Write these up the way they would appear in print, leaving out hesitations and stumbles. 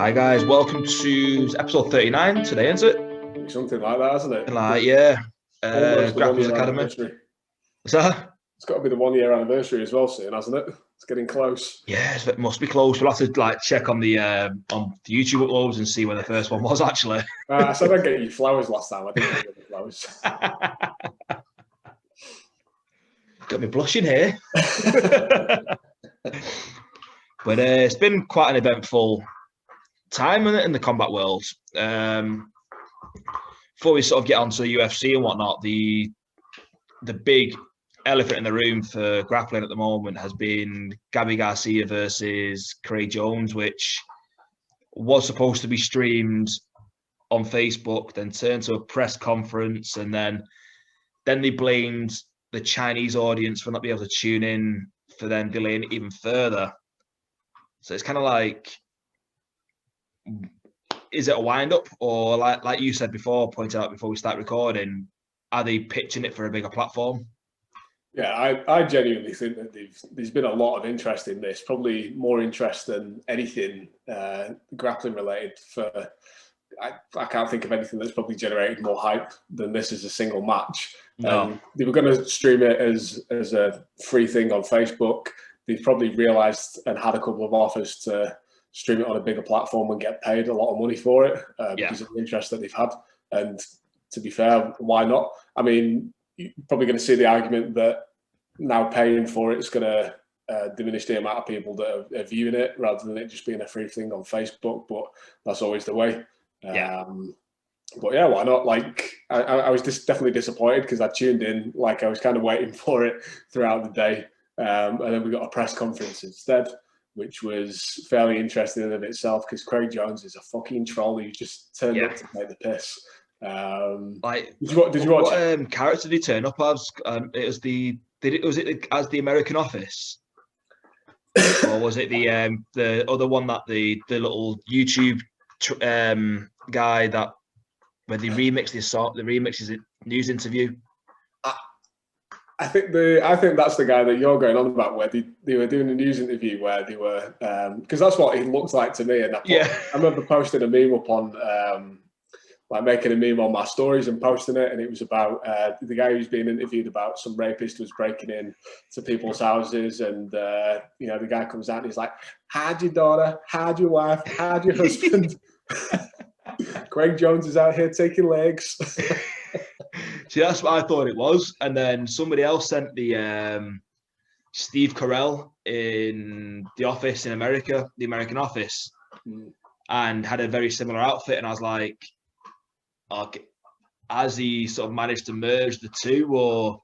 Hi guys, welcome to episode 39 today, isn't it? Something like that, hasn't it? Yeah. Almost the Grapplers 1 year Academy. anniversary. What's that? It's got to be the 1 year anniversary as well soon, hasn't it? It's getting close. Yes, it must be close. We'll have to check on the YouTube uploads and see where the first one was actually. I said I'd get you flowers last time. I didn't get you flowers. Got me blushing here. But it's been quite an eventful time in the combat world. Before we sort of get onto the UFC and whatnot, the big elephant in the room for grappling at the moment has been Gabi Garcia versus Craig Jones, which was supposed to be streamed on Facebook, then turned to a press conference, and then they blamed the Chinese audience for not being able to tune in, for then delaying it even further. So it's kind of like, is it a wind-up, or like you said before, pointed out before we start recording, are they pitching it for a bigger platform? Yeah, I genuinely think that there's been a lot of interest in this, probably more interest than anything grappling related. I can't think of anything that's probably generated more hype than this as a single match. No. They were going to stream it as a free thing on Facebook. They've probably realised and had a couple of offers to stream it on a bigger platform and get paid a lot of money for it because of the interest that they've had. And to be fair, why not? I mean, you're probably going to see the argument that now paying for it is going to diminish the amount of people that are viewing it rather than it just being a free thing on Facebook. But that's always the way. But yeah, why not? Like, I was just definitely disappointed because I tuned in, like I was kind of waiting for it throughout the day. And then we got a press conference instead, which was fairly interesting in of itself because Craig Jones is a fucking troll who just turned up to take the piss. Did you watch it? What character did he turn up as? Was it as the American Office, or was it the other one that the little YouTube guy that when they remixed his song, the remix his news interview? I think that's the guy that you're going on about, where they were doing a news interview where they were because that's what he looked like to me. And I remember posting a meme up on like making a meme on my stories and posting it, and it was about the guy who's being interviewed about some rapist was breaking in to people's houses, and the guy comes out and he's like, "How'd your daughter? How'd your wife? How'd your husband?" Craig Jones is out here taking legs. See, that's what I thought it was. And then somebody else sent the Steve Carell in The Office in America, the American Office, and had a very similar outfit. And I was like, okay, has he sort of managed to merge the two, or?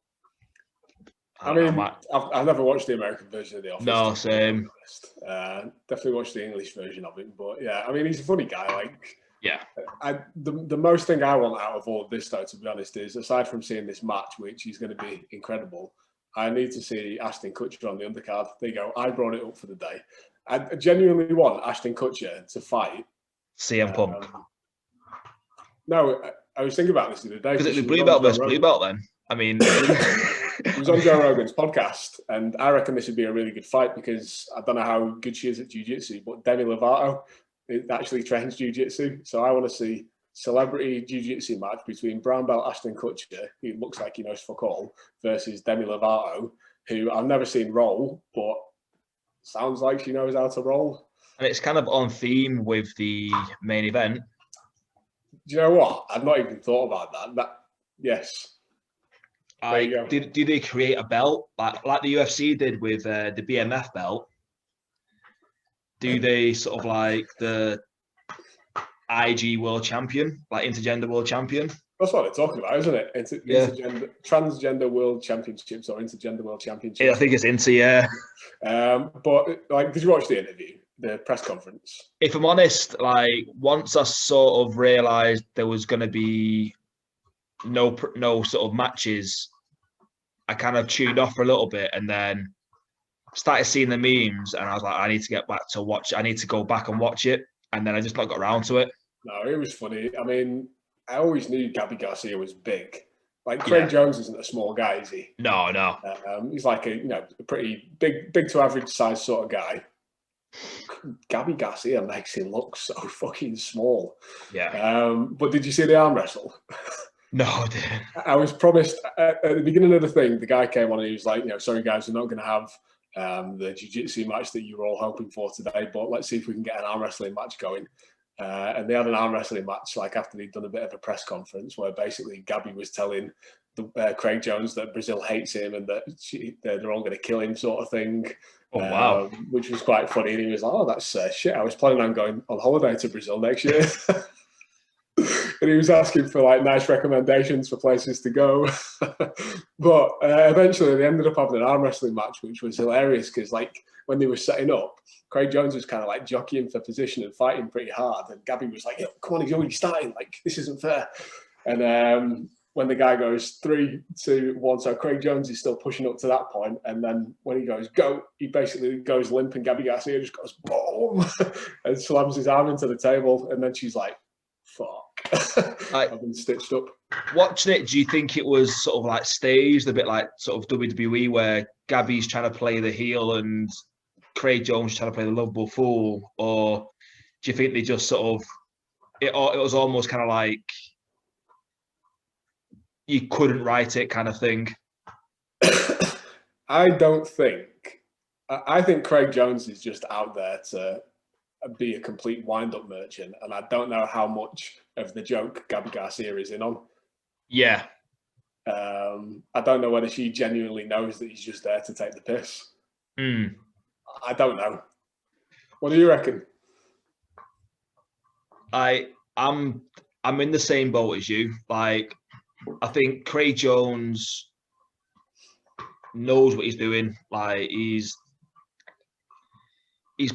I've never watched the American version of The Office. No, same. Definitely watched the English version of it, but yeah, I mean, he's a funny guy. Like, yeah. The most thing I want out of all of this, though, to be honest, is aside from seeing this match, which is going to be incredible, I need to see Ashton Kutcher on the undercard. There you go. I brought it up for the day. I genuinely want Ashton Kutcher to fight CM Punk. No, I was thinking about this the other day. Because it'd be blue belt versus blue belt then. I mean, it was on Joe Rogan's podcast, and I reckon this would be a really good fight because I don't know how good she is at jiu-jitsu, but Demi Lovato actually trains jiu-jitsu. So I want to see celebrity jiu-jitsu match between brown belt Ashton Kutcher, who looks like he knows fuck all, versus Demi Lovato, who I've never seen roll, but sounds like she knows how to roll. And it's kind of on theme with the main event. Do you know what? I've not even thought about that. Yes. Do they create a belt like the UFC did with the BMF belt? Do they sort of like the IG World Champion, like Intergender World Champion? That's what they're talking about, isn't it? Transgender World Championships or Intergender World Championships. Yeah, I think it's Inter, yeah. But like, did you watch the interview, the press conference? If I'm honest, like once I sort of realised there was going to be no sort of matches, I kind of tuned off for a little bit, and then started seeing the memes, and I was like, I need to get back to watch. I need to go back and watch it, and then I just not got around to it. No, it was funny. I mean, I always knew Gabi Garcia was big. Like Craig Jones isn't a small guy, is he? No. He's like a pretty big to average size sort of guy. Gabi Garcia makes him look so fucking small. Yeah. But did you see the arm wrestle? No, I didn't. I was promised at the beginning of the thing, the guy came on and he was like, sorry guys, we're not going to have the jiu-jitsu match that you were all hoping for today, but let's see if we can get an arm wrestling match going. And they had an arm wrestling match like after they'd done a bit of a press conference where basically Gabi was telling Craig Jones that Brazil hates him and that they're all going to kill him, sort of thing. Oh, wow. Which was quite funny. And he was like, oh, that's shit. I was planning on going on holiday to Brazil next year. And he was asking for like nice recommendations for places to go. But eventually they ended up having an arm wrestling match, which was hilarious because like when they were setting up, Craig Jones was kind of like jockeying for position and fighting pretty hard. And Gabi was like, come on, he's already starting. Like, this isn't fair. And when the guy goes 3, 2, 1, so Craig Jones is still pushing up to that point. And then when he goes, go, he basically goes limp and Gabi Garcia just goes, boom, and slams his arm into the table. And then she's like, fuck. I've been stitched up. Watching it, do you think it was sort of like staged, a bit like sort of WWE, where Gabi's trying to play the heel and Craig Jones trying to play the lovable fool, or do you think they just sort of it was almost kind of like you couldn't write it kind of thing? I don't think. I think Craig Jones is just out there to be a complete wind-up merchant, and I don't know how much of the joke Gabi Garcia is in on. Yeah. I don't know whether she genuinely knows that he's just there to take the piss. I don't know. What do you reckon? I'm in the same boat as you. Like, I think Craig Jones knows what he's doing. Like, he's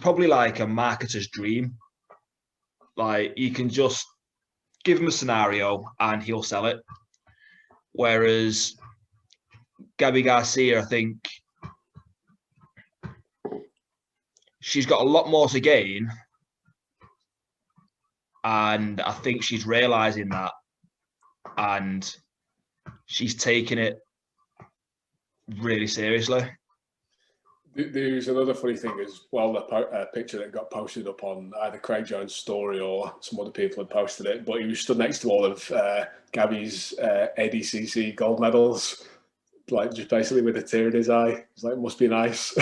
probably like a marketer's dream. Like, you can just give him a scenario and he'll sell it. Whereas Gabi Garcia, I think she's got a lot more to gain. And I think she's realizing that. And she's taking it really seriously. There's another funny thing as well, the picture that got posted up on either Craig Jones' story or some other people had posted it, but he was stood next to all of Gabi's ADCC gold medals, like just basically with a tear in his eye. He's like, must be nice.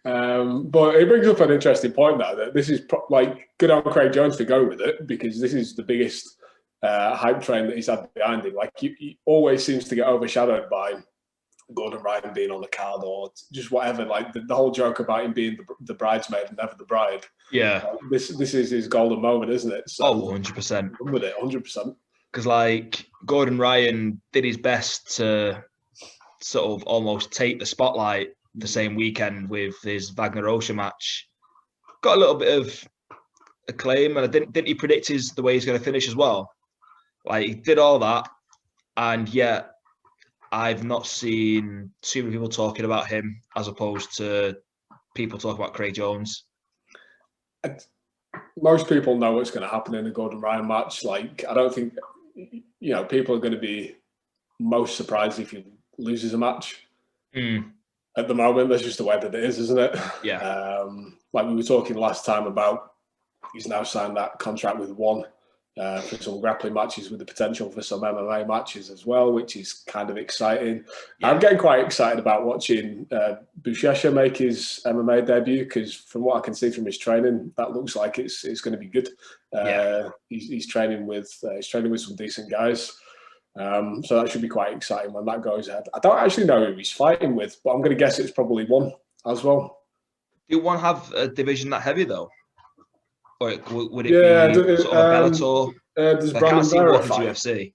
But it brings up an interesting point though, that this is like good on Craig Jones for going with it, because this is the biggest hype train that he's had behind him. Like he always seems to get overshadowed by Gordon Ryan being on the card or just whatever, like the whole joke about him being the bridesmaid and never the bride. Yeah. This is his golden moment, isn't it? So, 100%. Run with it, 100%. Because like Gordon Ryan did his best to sort of almost take the spotlight the same weekend with his Wagner Rocha match. Got a little bit of acclaim, and didn't he predict the way he's going to finish as well? Like, he did all that, and yet I've not seen too many people talking about him as opposed to people talking about Craig Jones. Most people know what's going to happen in the Gordon Ryan match. Like, I don't think, people are going to be most surprised if he loses a match. At the moment, that's just the way that it is, isn't it? Yeah. Like we were talking last time about, he's now signed that contract with One for some grappling matches with the potential for some MMA matches as well, which is kind of exciting. Yeah. I'm getting quite excited about watching Buchecha make his MMA debut, because from what I can see from his training, that looks like it's going to be good. He's training with some decent guys. So that should be quite exciting when that goes ahead. I don't actually know who he's fighting with, but I'm going to guess it's probably One as well. Do One have a division that heavy though? Or would it be sort of a Bellator? Does Brandon Vera fight? UFC?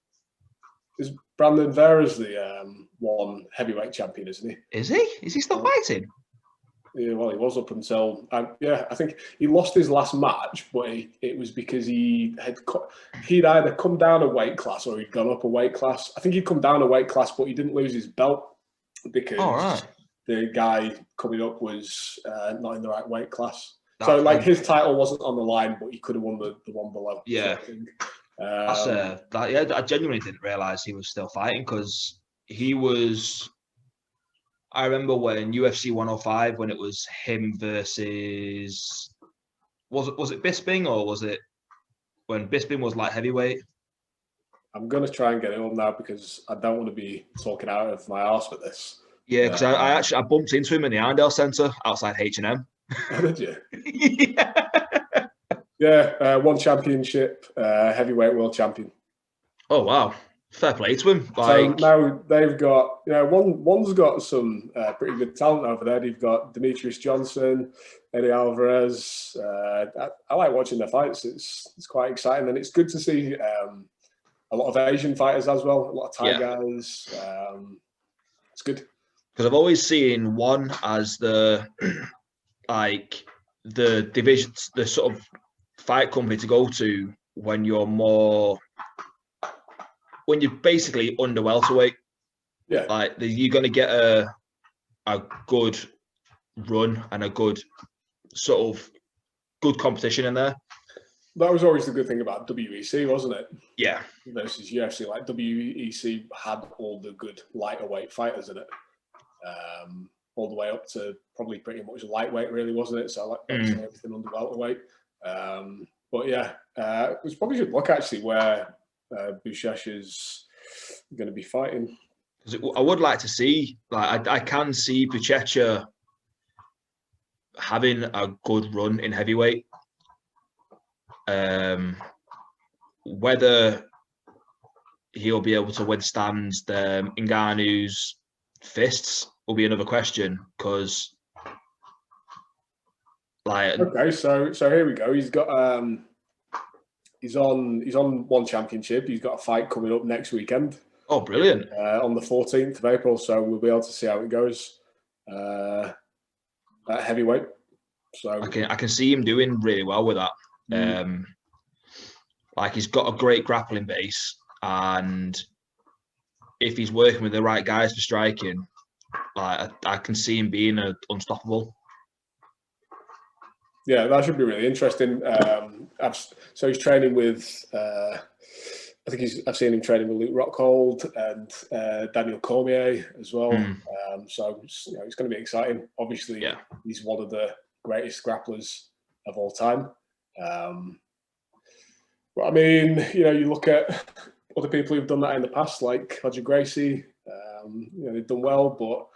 Is Brandon Vera's the One heavyweight champion, isn't he? Is he? Is he still fighting? Yeah, well, he was up until I think he lost his last match, but it was because he'd either come down a weight class or he'd gone up a weight class. I think he'd come down a weight class, but he didn't lose his belt because the guy coming up was not in the right weight class. So like his title wasn't on the line, but he could have won the one below. Yeah, I genuinely didn't realize he was still fighting, because he was. I remember when UFC 105, when it was him versus, was it Bisping, or was it when Bisping was light heavyweight? I'm going to try and get it up now because I don't want to be talking out of my arse with this. Yeah, because I bumped into him in the Arndale Centre outside H&M. Oh, did you? Yeah. Yeah, one championship, heavyweight world champion. Oh, wow. Fair play to him. So now they've got, one's got some pretty good talent over there. They've got Demetrius Johnson, Eddie Alvarez. I like watching their fights. It's quite exciting, and it's good to see a lot of Asian fighters as well. A lot of Thai guys. It's good because I've always seen one as the the division, the sort of fight company to go to when you're basically under welterweight. Yeah, like you're going to get a good run and a good sort of good competition in there. That was always the good thing about WEC, wasn't it? Yeah. Versus UFC, like WEC had all the good lighter weight fighters in it, all the way up to probably pretty much lightweight, really, wasn't it? So I like everything under welterweight. But yeah, it was probably a good look actually where Buchecha is going to be fighting. I would like to see, I can see Buchecha having a good run in heavyweight. Whether he'll be able to withstand Ngannou's fists will be another question, because okay, so here we go. He's got he's on one championship. He's got a fight coming up next weekend. Oh, brilliant! On the 14th of April, so we'll be able to see how it goes at heavyweight. So I can see him doing really well with that. He's got a great grappling base, and if he's working with the right guys for striking, I can see him being unstoppable. Yeah, that should be really interesting. So he's training with, I think I've seen him training with Luke Rockhold and Daniel Cormier as well. So it's going to be exciting. Obviously, he's one of the greatest grapplers of all time. But I mean, you look at other people who've done that in the past, like Gabi Garcia. They've done well, but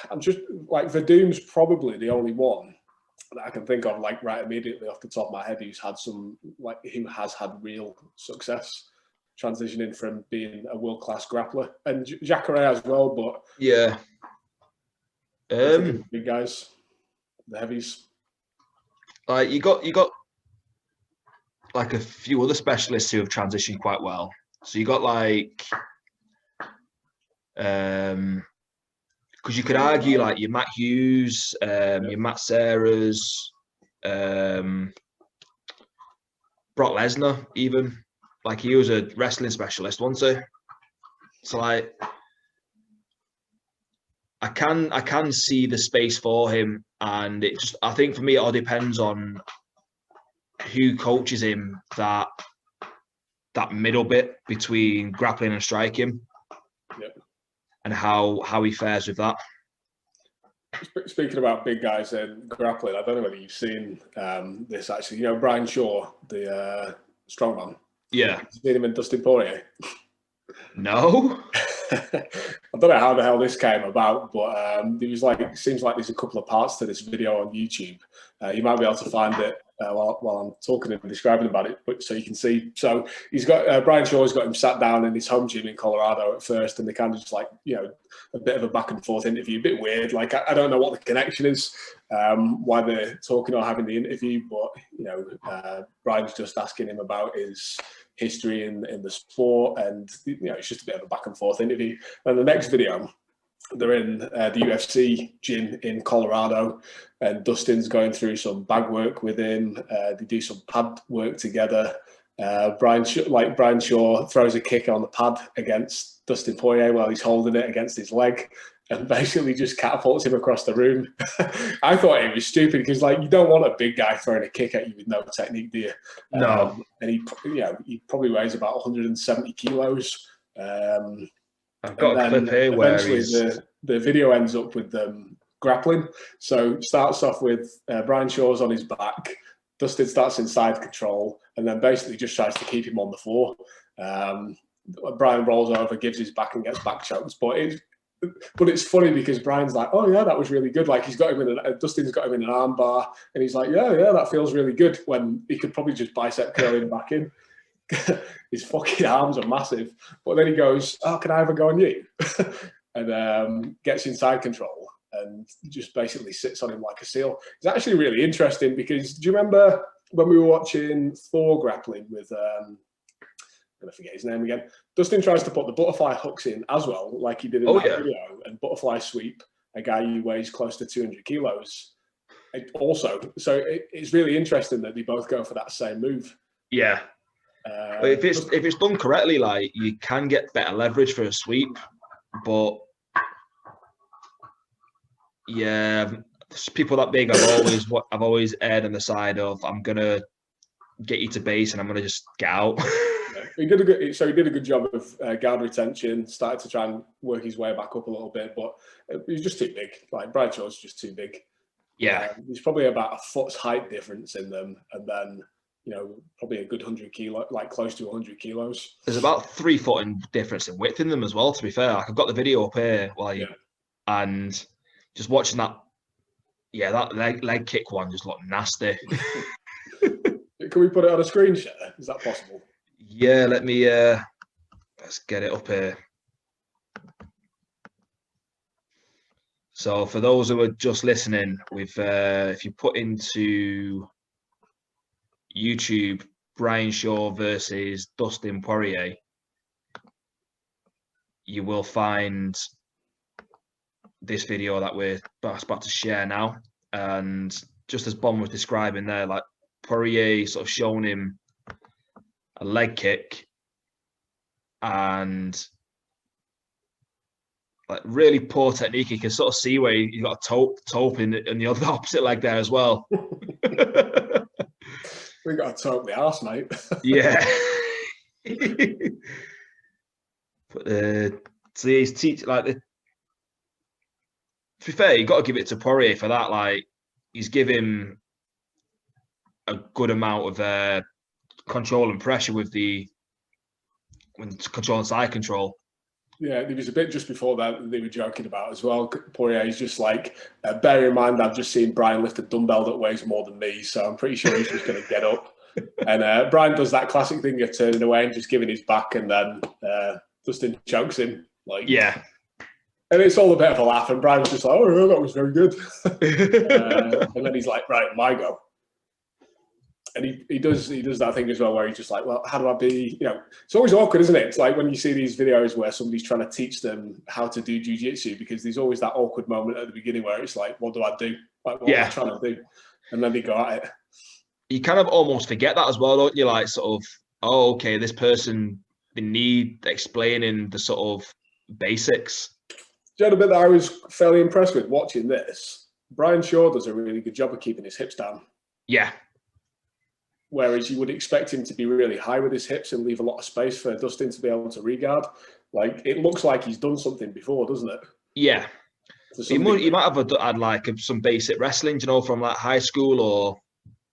I'm just like Verdum's probably the only one that I can think of, like right immediately off the top of my head, who has had real success transitioning from being a world-class grappler, and Jacare as well. But yeah, big guys, the heavies. You got like a few other specialists who have transitioned quite well. So you got because you could argue like your Matt Hughes, your Matt Serras, Brock Lesnar, even. Like, he was a wrestling specialist, wasn't he? So I can see the space for him, and I think for me it all depends on who coaches him that middle bit between grappling and striking. And how he fares with that. Speaking about big guys and grappling, I don't know whether you've seen this actually. Brian Shaw, the strongman. Yeah. You've seen him in Dustin Poirier? No. I don't know how the hell this came about, but it seems like there's a couple of parts to this video on YouTube. You might be able to find it while I'm talking and describing about it, but so you can see. So he's got Brian Shaw's got him sat down in his home gym in Colorado at first, and they kind of just a bit of a back and forth interview, a bit weird. Like I don't know what the connection is, why they're talking or having the interview, but Brian's just asking him about his history in the sport, and it's just a bit of a back and forth interview. And the next video, they're in the UFC gym in Colorado, and Dustin's going through some bag work with him. They do some pad work together. Brian Shaw throws a kick on the pad against Dustin Poirier while he's holding it against his leg, and basically just catapults him across the room. I thought it was stupid because, you don't want a big guy throwing a kick at you with no technique, do you? No. And he probably weighs about 170 kilos. I've got a clip here where eventually the video ends up with them grappling. So starts off with Brian Shaw's on his back. Dustin starts in side control and then basically just tries to keep him on the floor. Brian rolls over, gives his back and gets back choked. But it's funny because Brian's like, oh yeah, that was really good. Like Dustin's got him in an arm bar and he's like, yeah, that feels really good, when he could probably just bicep curl him back in. His fucking arms are massive. But then he goes, oh, can I have a go on you? And gets inside control and just basically sits on him like a seal. It's actually really interesting because do you remember when we were watching Thor grappling with, I'm going to forget his name again. Dustin tries to put the butterfly hooks in as well, like he did in that video, and butterfly sweep a guy who weighs close to 200 kilos. So it's really interesting that they both go for that same move. Yeah. If it's done correctly, like, you can get better leverage for a sweep, but yeah, people that big, I've always erred on the side of, I'm gonna get you to base and I'm gonna just get out. He did a good job of guard retention. Started to try and work his way back up a little bit, but he's just too big. Like, Brian Shaw's just too big. Yeah, there's probably about a foot's height difference in them, and then probably a good 100 kilo, like close to 100 kilos. There's about 3 foot in difference in width in them as well. To be fair, like, I've got the video up here, and just watching that. Yeah, that leg kick one just looked nasty. Can we put it on a screen share? Is that possible? Yeah, let me let's get it up here. So for those who are just listening, if you put into YouTube Brian Shaw versus Dustin Poirier, you will find this video that we're about to share now. And just as Bon was describing there, like, Poirier sort of showing him a leg kick and like really poor technique. You can sort of see where he's got a tope in the other opposite leg there as well. We got a tope the arse, mate. Yeah. But so he's teaching, like, to be fair, you got to give it to Poirier for that. Like, he's given a good amount of control and pressure when controlling side control. Yeah, there was a bit just before that they were joking about as well. Poirier is just like, bear in mind, I've just seen Brian lift a dumbbell that weighs more than me, so I'm pretty sure he's just going to get up. And Brian does that classic thing of turning away and just giving his back, and then Dustin chokes him. Like, yeah. And it's all a bit of a laugh, and Brian's just like, oh, that was very good. And then he's like, right, my go. And he does that thing as well where he's just like, well, how do I be, it's always awkward, isn't it? It's like when you see these videos where somebody's trying to teach them how to do jiu-jitsu, because there's always that awkward moment at the beginning where it's like, what do I do? Like, what am I trying to do? And then they go at it. You kind of almost forget that as well, don't you? Like, sort of, oh, okay, this person, they need explaining the sort of basics. Do you know the bit that I was fairly impressed with watching this? Brian Shaw does a really good job of keeping his hips down. Yeah. Whereas you would expect him to be really high with his hips and leave a lot of space for Dustin to be able to regard. Like, it looks like he's done something before, doesn't it? Yeah. He might have had like some basic wrestling, from like high school or...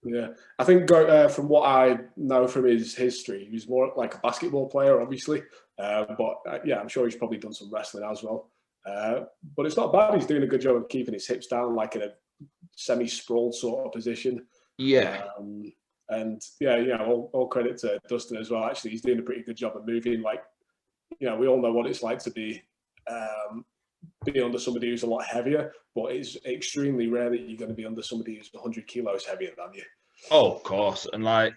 Yeah. I think from what I know from his history, he was more like a basketball player, obviously. But I'm sure he's probably done some wrestling as well. But it's not bad. He's doing a good job of keeping his hips down, like in a semi-sprawled sort of position. Yeah. And all credit to Dustin as well. Actually, he's doing a pretty good job of moving. Like, we all know what it's like to be under somebody who's a lot heavier, but it's extremely rare that you're going to be under somebody who's 100 kilos heavier than you. Oh, of course. And like,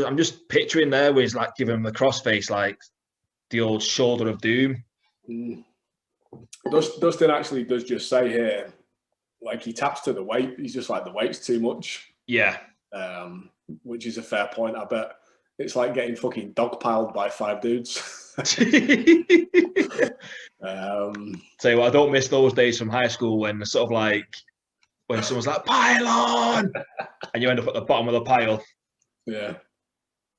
I'm just picturing there where he's like giving him the crossface, like the old shoulder of doom. Dustin actually does just say here, like, he taps to the weight. He's just like, the weight's too much. Yeah. Which is a fair point. I bet it's like getting fucking dogpiled by 5 dudes. Tell you what, I don't miss those days from high school when sort of like, when someone's like, pylon! And you end up at the bottom of the pile. Yeah.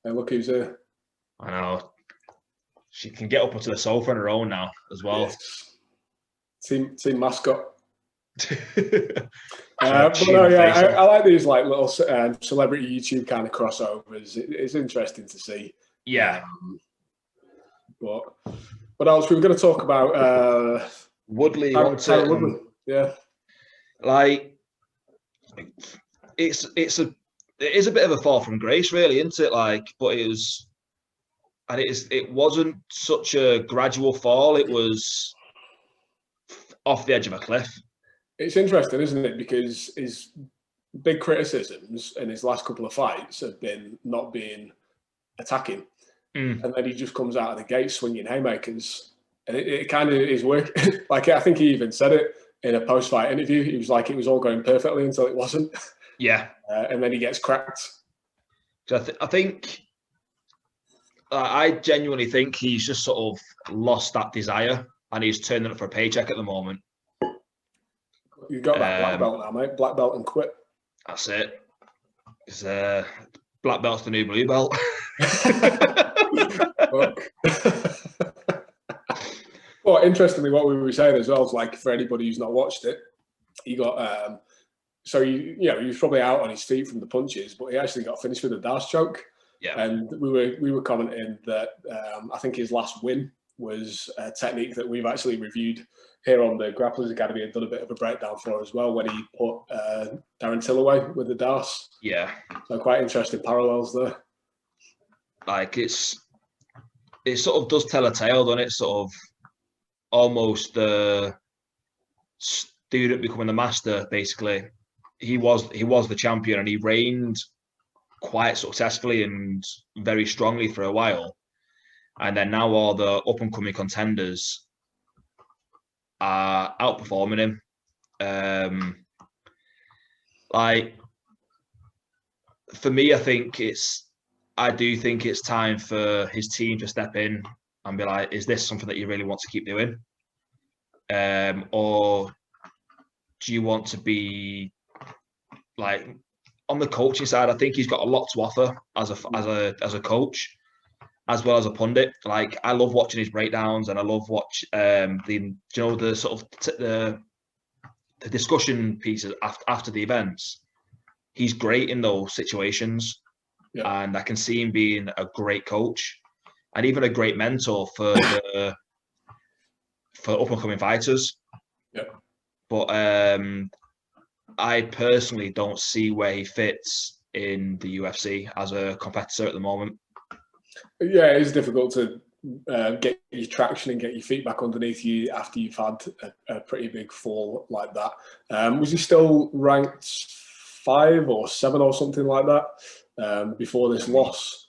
And look who's here. I know. She can get up onto the sofa on her own now as well. Yes. team mascot. But no, yeah, I like these like little celebrity YouTube kind of crossovers. It's interesting to see. Yeah. But what else? We were going to talk about Woodley. Tyron Woodley. Yeah. Like, it is a bit of a fall from grace, really, isn't it? Like, but it wasn't such a gradual fall. It was off the edge of a cliff. It's interesting, isn't it? Because his big criticisms in his last couple of fights have been not being attacking. And then he just comes out of the gate swinging haymakers. And it kind of is working. Like, I think he even said it in a post-fight interview. He was like, it was all going perfectly until it wasn't. Yeah. And then he gets cracked. So I think, I genuinely think he's just sort of lost that desire and he's turning up for a paycheck at the moment. You've got that black belt now, mate. Black belt and quit. That's it. It's, black belt's the new blue belt. Well, interestingly, what we were saying as well is, like, for anybody who's not watched it, he got he was probably out on his feet from the punches, but he actually got finished with a Darce choke. Yeah. And we were commenting that I think his last win was a technique that we've actually reviewed here on the Grapplers Academy and done a bit of a breakdown for as well, when he put Darren Till away with the Darce. Yeah. So quite interesting parallels there. Like, it sort of does tell a tale, doesn't it? Sort of almost the student becoming the master, basically. He was the champion and he reigned quite successfully and very strongly for a while. And then now all the up-and-coming contenders are outperforming him. Like, for me, I do think it's time for his team to step in and be like, is this something that you really want to keep doing? Or do you want to be, like, on the coaching side? I think he's got a lot to offer as a coach, as well as a pundit. Like, I love watching his breakdowns, and I love the discussion pieces after the events. He's great in those situations, and I can see him being a great coach and even a great mentor for up and coming fighters. Yeah. But I personally don't see where he fits in the UFC as a competitor at the moment. Yeah, it's difficult to get your traction and get your feet back underneath you after you've had a pretty big fall like that. Was he still ranked 5 or 7 or something like that before this loss?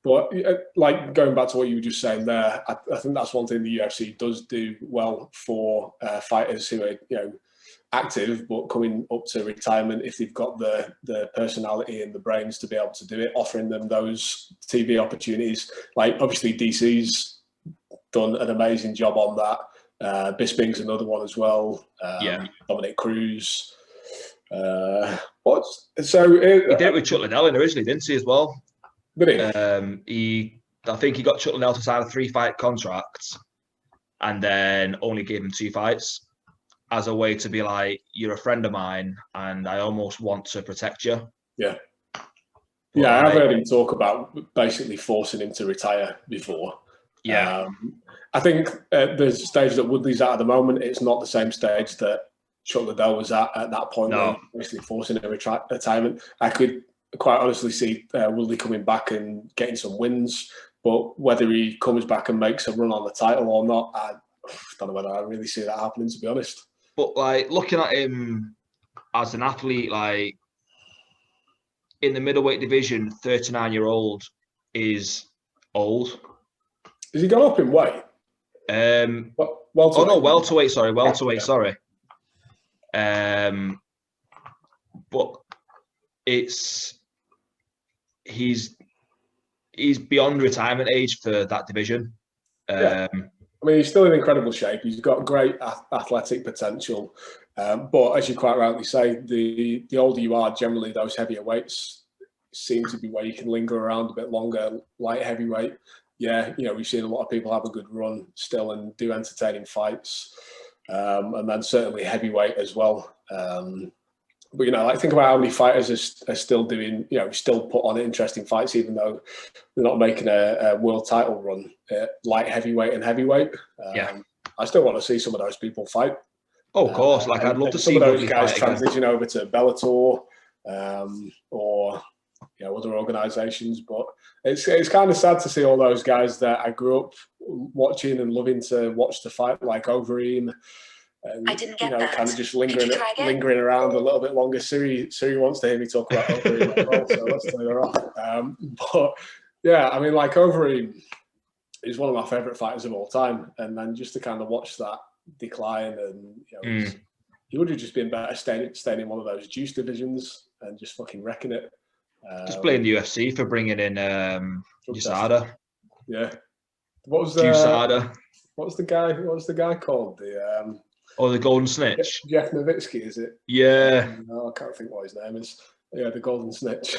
But like, going back to what you were just saying there, I think that's one thing the UFC does do well for fighters who are, active but coming up to retirement, if they've got the personality and the brains to be able to do it, offering them those TV opportunities. Like, obviously DC's done an amazing job on that. Bisping's another one as well. Dominic Cruz. He did it with Chuck Liddell originally, didn't he, as well? Did he? I think he got Chuck Liddell to sign a 3-fight contract and then only gave him 2 fights as a way to be like, you're a friend of mine and I almost want to protect you. Yeah. Yeah, I've heard him talk about basically forcing him to retire before. Yeah. I think the stage that Woodley's at the moment, it's not the same stage that Chuck Liddell was at that point. No. Basically forcing a retirement. I could quite honestly see Woodley coming back and getting some wins, but whether he comes back and makes a run on the title or not, I don't know whether I really see that happening, to be honest. But, like, looking at him as an athlete, like, in the middleweight division, 39-year-old is old. Has he gone up in weight? Welterweight. Welterweight. Sorry. But he's beyond retirement age for that division. I mean, he's still in incredible shape. He's got great athletic potential. But as you quite rightly say, the older you are, generally those heavier weights seem to be where you can linger around a bit longer. Light heavyweight, yeah, we've seen a lot of people have a good run still and do entertaining fights, and then certainly heavyweight as well. But like think about how many fighters are still doing, still put on interesting fights, even though they're not making a world title run. Light heavyweight and heavyweight. I still want to see some of those people fight. Oh, of course. I'd love to see some of those Woodley guys fight transition over to Bellator or other organisations. But it's kind of sad to see all those guys that I grew up watching and loving to watch the fight, like Overeem. I didn't get that. Kind of just lingering around a little bit longer. Siri wants to hear me talk about Overeem as well, so let's turn her off. But yeah, I mean, Overeem is one of my favourite fighters of all time, and then just to kind of watch that decline, and he would have just been better staying in one of those juice divisions and just fucking wrecking it. Just blame the UFC for bringing in USADA. Yeah. What was USADA? What was the guy called? The Golden Snitch. Jeff Nowitzki, is it? Yeah. No, I can't think what his name is. Yeah, the Golden Snitch.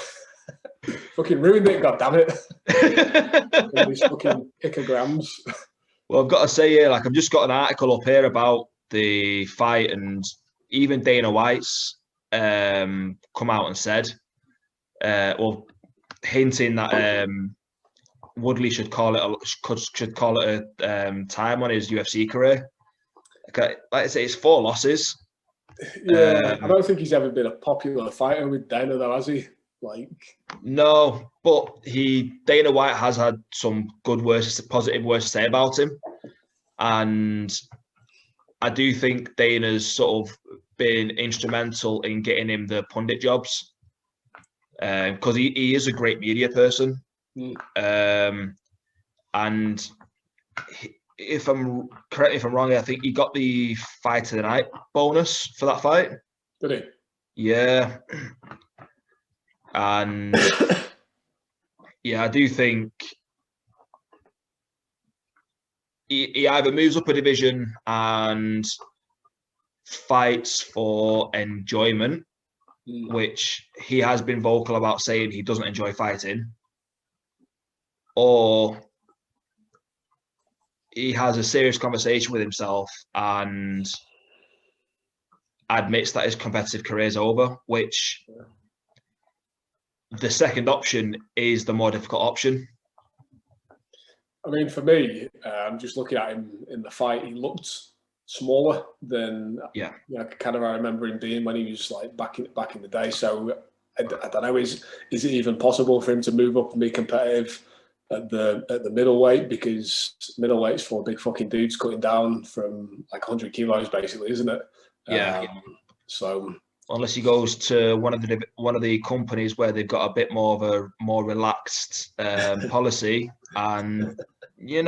Fucking ruined it, goddammit. These fucking picograms. Well, I've got to say here, I've just got an article up here about the fight, and even Dana White's come out and said, hinting that Woodley should call it a time on his UFC career. Like I say, it's 4 losses. Yeah, I don't think he's ever been a popular fighter with Dana, though, has he? No, but Dana White has had some positive words to say about him, and I do think Dana's sort of been instrumental in getting him the pundit jobs, because he is a great media person, and if I'm wrong, I think he got the fight of the night bonus for that fight. Did he? Yeah. And yeah, I do think he either moves up a division and fights for enjoyment, which he has been vocal about saying he doesn't enjoy fighting, or he has a serious conversation with himself and admits that his competitive career is over, which the second option is the more difficult option. I mean, for me, just looking at him in the fight, he looked smaller than kind of I remember him being when he was back in the day. So I don't know, is it even possible for him to move up and be competitive at the middleweight, because middleweight's for big fucking dudes cutting down from 100 kilos basically, isn't it? Yeah. So unless he goes to one of the companies where they've got a bit more of a more relaxed policy, and I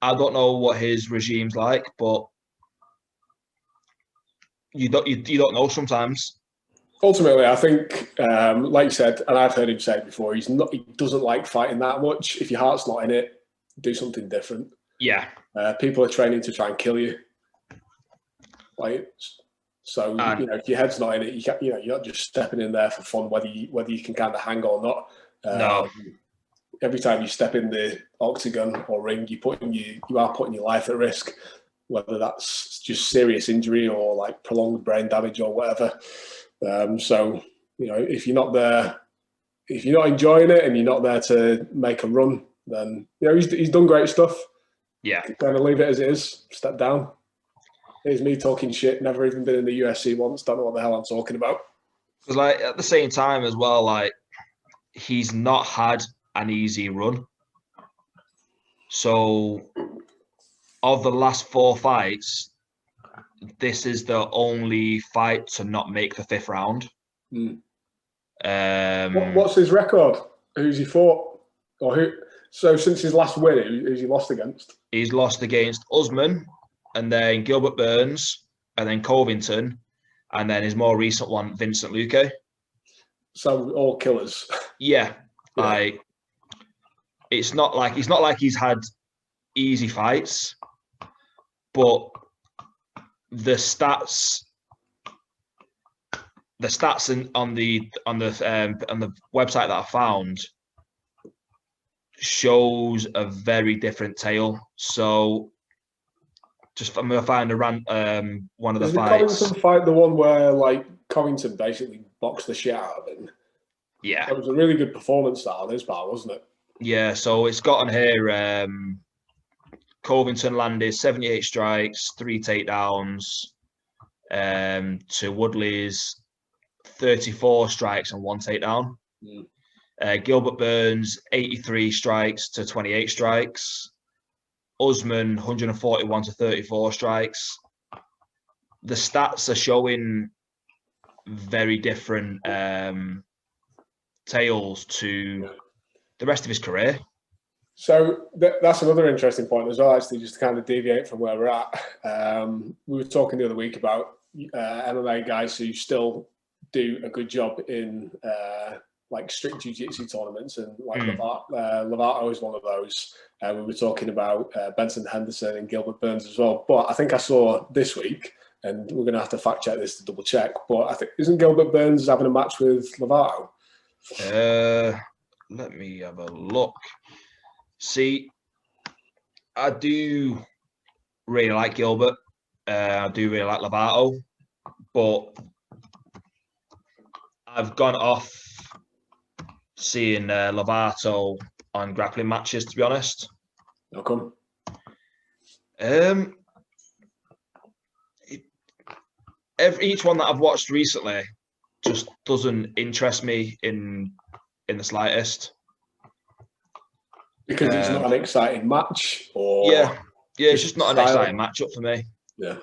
don't know what his regime's like, but you don't know sometimes. Ultimately, I think, like you said, and I've heard him say it before, he doesn't like fighting that much. If your heart's not in it, do something different. Yeah. People are training to try and kill you. So if your head's not in it, you're not just stepping in there for fun, whether you can kind of hang or not. No. Every time you step in the octagon or ring, you are putting your life at risk, whether that's just serious injury or prolonged brain damage or whatever. So if you're not there, if you're not enjoying it and you're not there to make a run, then he's done great stuff. Yeah, kind of leave it as it is. Step down. Here's me talking shit. Never even been in the UFC once. Don't know what the hell I'm talking about. Because at the same time as well, he's not had an easy run. So of the last 4 fights, this is the only fight to not make the 5th round. What's his record? Who's he fought? Or who? So since his last win, who's he lost against? He's lost against Usman, and then Gilbert Burns, and then Covington, and then his more recent one, Vincent Luque. So all killers. Yeah. It's not like he's had easy fights, but the stats the stats on the website that I found shows a very different tale. So I'm gonna find one of the fights. Covington fight the one where like Covington basically boxed the shit out of him? Yeah, it was a really good performance on his part, wasn't it? Yeah, so it's got on here. Covington landed 78 strikes, 3 takedowns. To Woodley's 34 strikes and 1 takedown. Gilbert Burns 83 strikes to 28 strikes. Usman 141 to 34 strikes. The stats are showing very different tales to the rest of his career. So that's another interesting point as well, actually, just to kind of deviate from where we're at. We were talking the other week about MMA guys who still do a good job in like strict jiu-jitsu tournaments, and like Lovato is one of those. We were talking about Benson Henderson and Gilbert Burns as well. But I think I saw this week, and we're going to have to fact check this to double check, but I think, isn't Gilbert Burns having a match with Lovato? Let me have a look. See, I do really like Gilbert. I do really like Lovato, but I've gone off seeing Lovato on grappling matches, to be honest. How come? Each one that I've watched recently just doesn't interest me in the slightest. Because it's not an exciting match, or yeah, it's just not an exciting matchup for me. Yeah,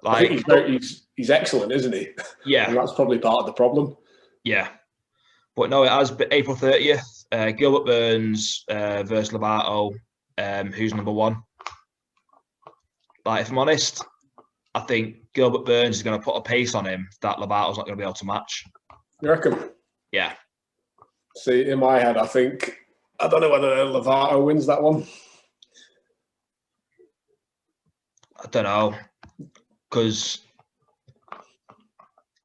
like I think he's excellent, isn't he? Yeah, and that's probably part of the problem. Yeah, but no, it has been April 30th. Gilbert Burns versus Lovato. Who's number one? Like, if I'm honest, I think Gilbert Burns is going to put a pace on him that Lovato's not going to be able to match. You reckon? Yeah. See, in my head, I don't know whether Lovato wins that one. I don't know, because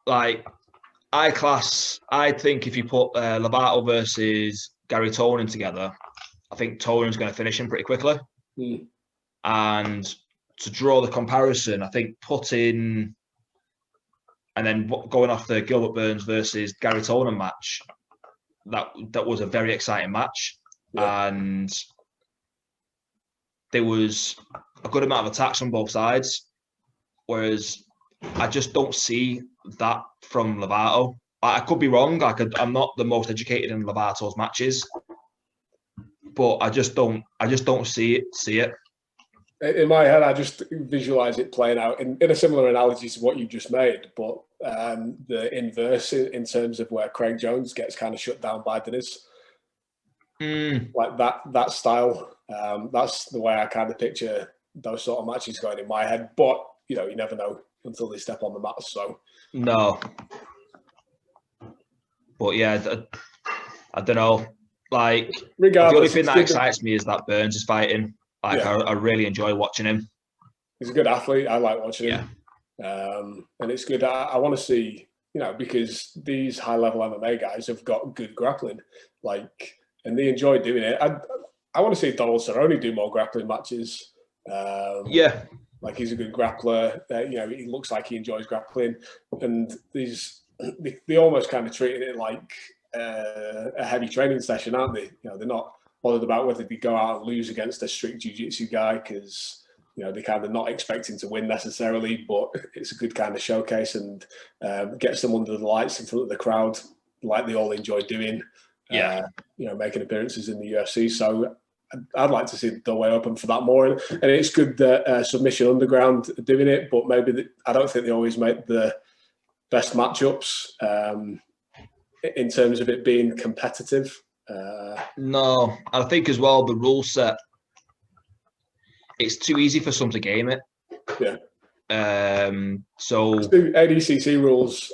like I think if you put Lovato versus Gary Tonin together, I think Tonin's going to finish him pretty quickly. And to draw the comparison, I think putting and then going off the Gilbert Burns versus Gary Tonin match, that was a very exciting match. And there was a good amount of attacks on both sides, whereas I just don't see that from Lovato. I could be wrong. I'm not the most educated in Lovato's matches, but I just don't see it. In my head, I just visualize it playing out in a similar analogy to what you just made, but the inverse in terms of where Craig Jones gets kind of shut down by Deniz. Like that style. That's the way I kind of picture those sort of matches going in my head. But you never know until they step on the mat. So no. But yeah, I don't know. Like, regardless, the only thing that excites me is that Burns is fighting. Like, I really enjoy watching him. He's a good athlete. I like watching him. And it's good. I want to see, because these high-level MMA guys have got good grappling, and they enjoy doing it. I want to see Donald Cerrone do more grappling matches. Like, he's a good grappler. He looks like he enjoys grappling. And they almost kind of treated it like a heavy training session, aren't they? They're not bothered about whether they go out and lose against a strict jiu-jitsu guy, because they're kind of not expecting to win necessarily, but it's a good kind of showcase and gets them under the lights in front of the crowd, like they all enjoy doing. Making appearances in the UFC. So I'd like to see the doorway open for that more. And it's good that Submission Underground are doing it, but maybe I don't think they always make the best matchups in terms of it being competitive. No, I think as well the rule set, it's too easy for some to game it. So ADCC rules,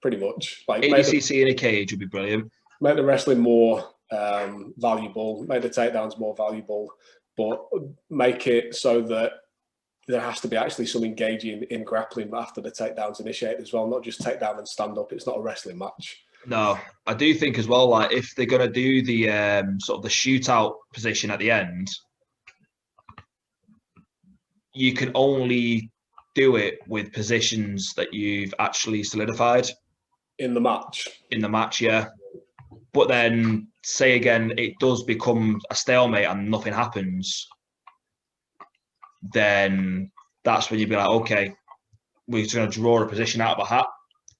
pretty much. Like ADCC in a cage would be brilliant. Make the wrestling more valuable, make the takedowns more valuable, but make it so that there has to be actually some engaging in grappling after the takedowns initiated as well, not just take down and stand up. It's not a wrestling match. No, I do think as well, like if they're going to do the sort of the shootout position at the end, you can only do it with positions that you've actually solidified. In the match? In the match, yeah. But then, say again, it does become a stalemate and nothing happens, then that's when you'd be like, okay, we're just going to draw a position out of a hat,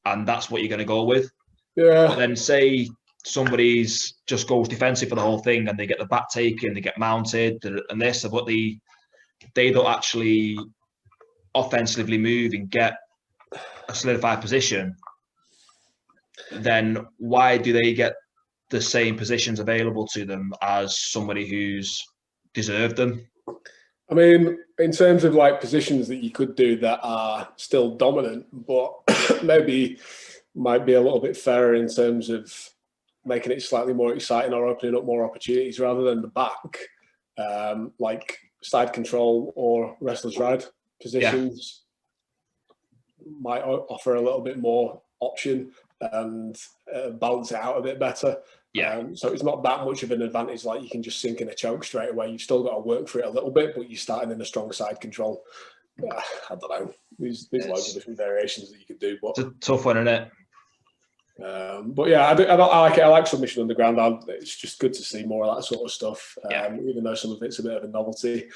and that's what you're going to go with. Yeah. But then say somebody's just goes defensive for the whole thing and they get the back taken, they get mounted and this, but they don't actually offensively move and get a solidified position, then why do they get the same positions available to them as somebody who's deserved them? I mean, in terms of like positions that you could do that are still dominant, but maybe might be a little bit fairer in terms of making it slightly more exciting or opening up more opportunities rather than the back, like side control or wrestler's ride positions might offer a little bit more option and balance it out a bit better. So it's not that much of an advantage, like you can just sink in a choke straight away. You've still got to work for it a little bit, but you're starting in a strong side control. I don't know. There's loads of different variations that you could do. But it's a tough one, isn't it? But yeah, I like it. I like submission underground. It's just good to see more of that sort of stuff, even though some of it's a bit of a novelty.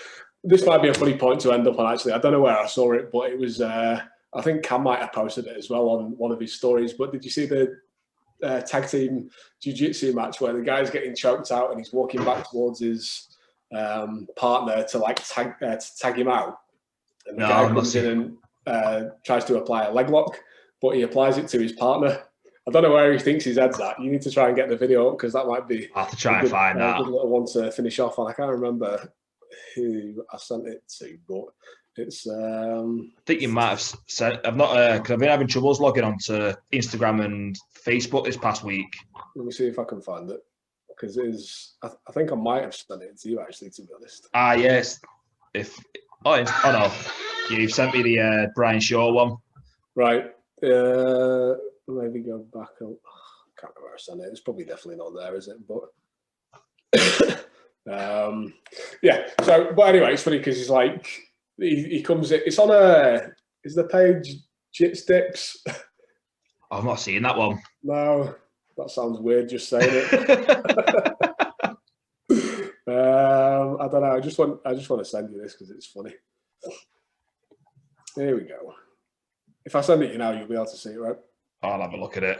This might be a funny point to end up on, actually. I don't know where I saw it, but it was, I think Cam might have posted it as well on one of his stories. But did you see the tag team jiu-jitsu match where the guy's getting choked out and he's walking back towards his partner to like tag him out? And the guy comes in and tries to apply a leg lock, but he applies it to his partner. I don't know where he thinks his head's at. You need to try and get the video up because that might be. I'll have to try and find that. A good little one to finish off on. I can't remember who I sent it to, but it's. I think you might have sent. I've not because I've been having troubles logging onto Instagram and Facebook this past week. Let me see if I can find it because it is. I think I might have sent it to you actually, to be honest. Yes. Oh no, you've sent me the Brian Shaw one. Right. Maybe go back up. I can't remember where I sent it. It's probably definitely not there, is it? But yeah. So, but anyway, it's funny because he's like he comes. It's on is the page Jit Sticks? I've not seen that one. No, that sounds weird. Just saying it. I don't know. I just want to send you this because it's funny. Here we go. If I send it you now, you'll be able to see it, right? I'll have a look at it.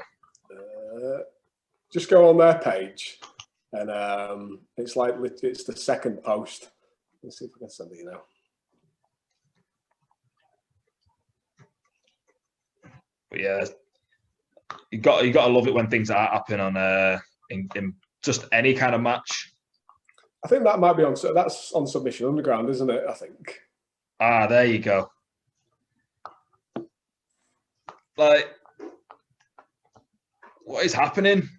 Just go on their page, and it's the second post. Let's see if I can send it you now. But yeah, you got to love it when things are happening on in just any kind of match. I think that might be that's on Submission Underground, isn't it? I think. There you go. Like, what is happening?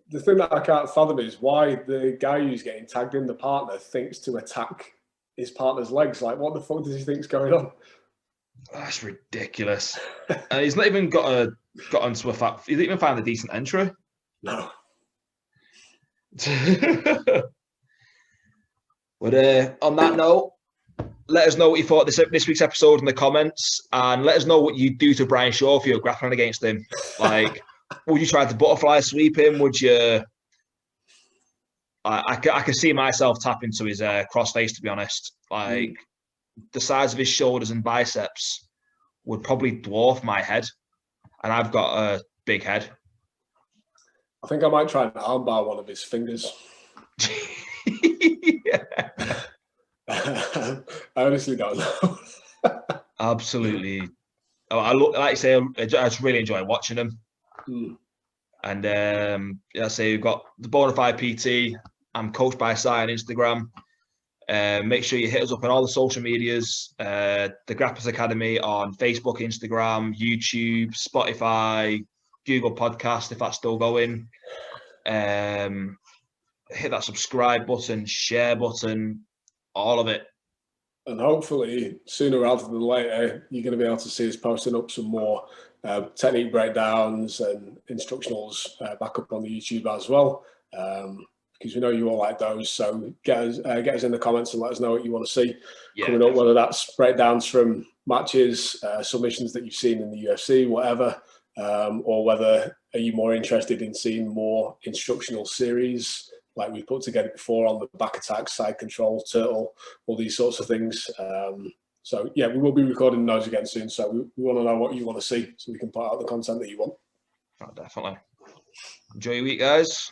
The thing that I can't fathom is why the guy who's getting tagged in, the partner, thinks to attack his partner's legs. Like, what the fuck does he think's going on? That's ridiculous. And he's not even got onto a fact. He didn't even find a decent entry. No. But on that note, let us know what you thought of this week's episode in the comments, and let us know what you do to Brian Shaw if you're grappling against him. Like, would you try to butterfly sweep him? Would you? I can see myself tapping to his crossface, to be honest. Like, the size of his shoulders and biceps would probably dwarf my head, and I've got a big head. I think I might try and armbar one of his fingers. I honestly don't know. Absolutely. Like I say, I just really enjoy watching him. And I say we've got the Bonafide PT. I'm coached by Sai on Instagram. Make sure you hit us up on all the social medias. The Grapplers Academy on Facebook, Instagram, YouTube, Spotify, Google Podcast, if that's still going. hit that subscribe button, share button, all of it. And hopefully, sooner rather than later, you're going to be able to see us posting up some more technique breakdowns and instructionals back up on the YouTube as well, because we know you all like those. So get us in the comments and let us know what you want to see coming up, whether that's breakdowns from matches, submissions that you've seen in the UFC, whatever, or whether are you more interested in seeing more instructional series like we put together before on the back attack, side control, turtle, all these sorts of things. So yeah, we will be recording those again soon. So we want to know what you want to see so we can put out the content that you want. Oh, definitely. Enjoy your week, guys.